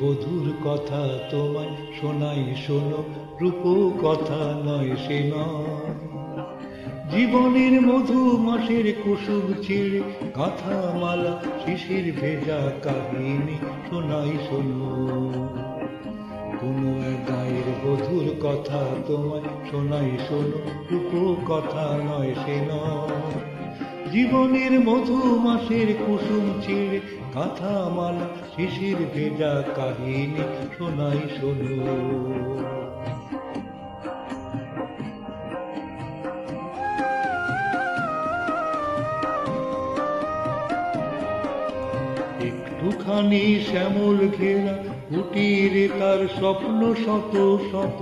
বধুর কথা তোমায় শোনাই শোনো, রূপ কথা নয় সে নয়। জীবনের মধু মাসের কুসুম ছিঁড়ে কাঁথা মালা শিশির ভেজা কাহিনী শোনাই শোনো। কোনো এক গায়ের বধুর কথা তোমায় শোনাই শোনো, রূপ কথা নয় সে নয়। জীবনের মধু মাসের কুসুম ছিঁড়ে কাঁথা মালা শিশির ভেজা কাহিনী শোনাই শোনো। একটুখানি শ্যামল ঘেরা কুটিরে তার স্বপ্ন শত শত।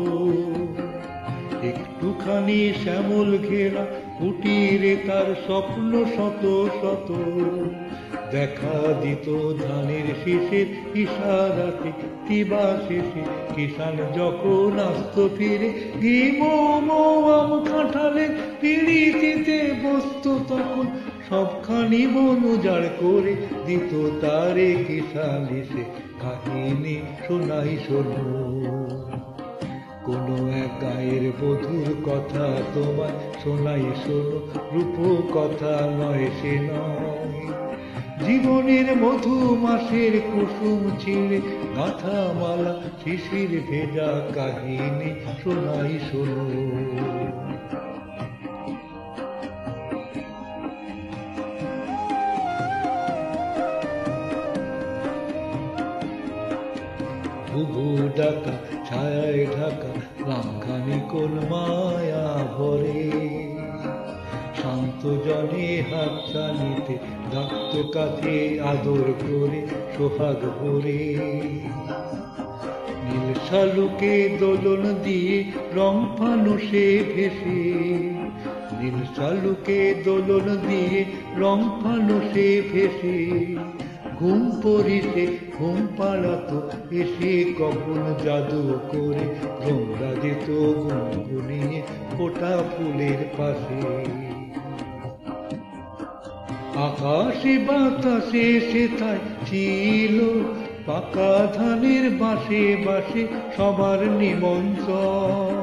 একটুখানি শ্যামল ঘেরা কুটিরে তার স্বপ্ন শত শত। দেখা দিত ধানের শীষের ইশারাতে দিবা শেষে কিষান যখন আসতো ফিরে। আম কাঁঠালের পিড়িতে বসতো তখন সবখানি বন উজাড় করে দিত তারে কিষান এসে কাহিনী শোনাই শোনো। কোনো এক গায়ের বধুর কথা তোমায় শোনাই শোনো, রূপ কথা নয় সে নয়। জীবনের মধু মাসের কুসুম ছিঁড়ে গাঁথা মালা শিশির ভেজা কাহিনী শোনাই শোনো। ঘুঘু ডাকা ছায়ায় ঢাকা রামখানি কোন মায়া ভরে। শান্ত জনে হাত চালিতে ডাকত কাছে আদর করে সোহাগ ভরে। নীল শালুকে দোলন দিয়ে রং ফানুষে ভেসে। নীল শালুকে দোলন দিয়ে রং ফানুষে ভেসে। ঘুম পড়িতে ঘুম পাড়াতো এসে কখন জাদু করে তোমরা যেত গুনগুনিয়ে ফোটা ফুলের পাশে। আকাশে বাতাসে সেথায় ছিল পাকা ধানের বাঁশে বাঁশে সবার নিমন্ত্রণ।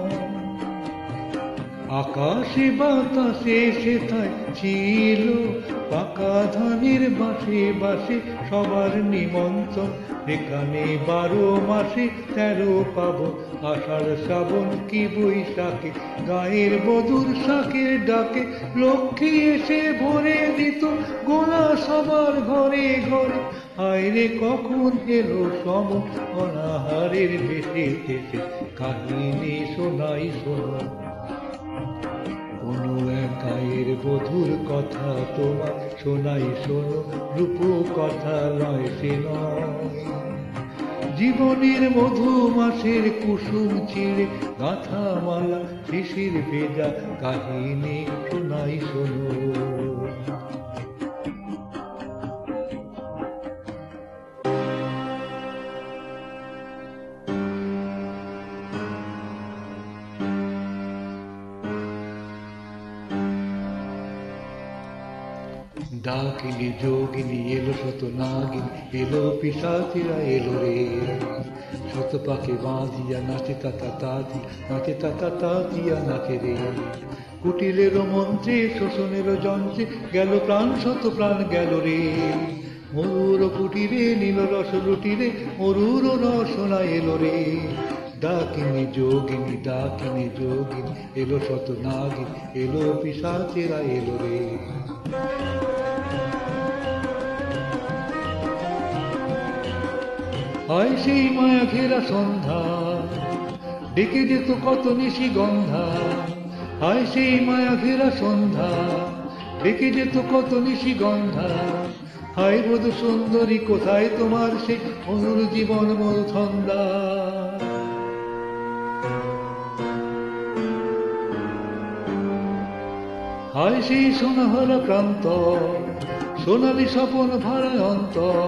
আকাশে বাতাসে সেথায় ছিল পাকা ধানের বাঁশে বাঁশে সবার নিমন্ত্রণ। এখানে 12 মাসে 13 পাবো আষাঢ় শ্রাবণ কি বৈশাখে। গায়ের বধুর শাকের ডাকে লক্ষ্মী এসে ভরে দিত গোলা সবার ঘরে ঘরে। হায়রে কখন এলো সমন অনাহারের ভেসে ভেসে কাহিনী শোনাই শোনো। কোনো এক গায়ের বধুর কথা তোমায় শোনাই শোনো, রূপ কথা নয় সে নয়। জীবনের মধু মাসের কুসুম ছিঁড়ে গাঁথা মালা শিশির ভেজা কাহিনী শোনাই শোনো। ডাকিনি যোগিনী এলো শত নাগিনী এলো পিশাচিরা এলো রে। শত পাকে বাঁধিয়া নাচে তাতা তাঁতি নাচে তাতা তাঁতিয়া নাচে রে। কুটিলের মন্ত্রে শোষণের যন্ত্রে গেল প্রাণ শত প্রাণ গেল রে। মরুর কুটিরে নীল রস লুটিরে মরুর রসনা এলো রে। ডাকিনি যোগিনী এলো শত নাগিনী এলো পিশাচিরা এলো রে। হয় সেই মায়া ঘেরা সন্ধ্যা ডেকে যেত কত নিশি গন্ধা। হয় সেই মায়া ঘেরা সন্ধ্যা ডেকে যেত কত নিশি গন্ধা। হায় বধূ সুন্দরী কোথায় তোমার সে মধুর জীবন মধুছন্দা। হায় সেই সোনা ভরা প্রান্ত সোনালি স্বপন ভরা অন্তর।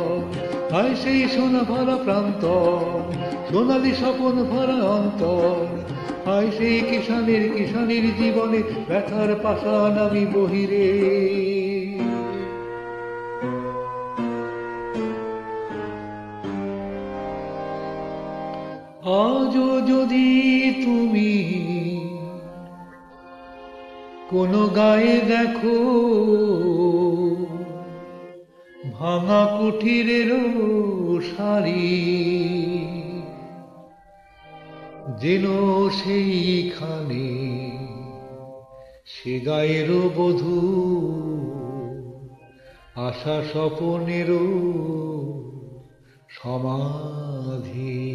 হায় সেই সোনা ভরা প্রান্ত সোনালি স্বপন ভরা অন্তর। হায় সেই কিষানের জীবনে ব্যথার পাষাণ আমি বহিরে। কোন গায়ে দেখো ভাঙা কুঠিরেরও সারি, যেন সেইখানে সে গায়েরও বধূ আশা স্বপনেরও সমাধি।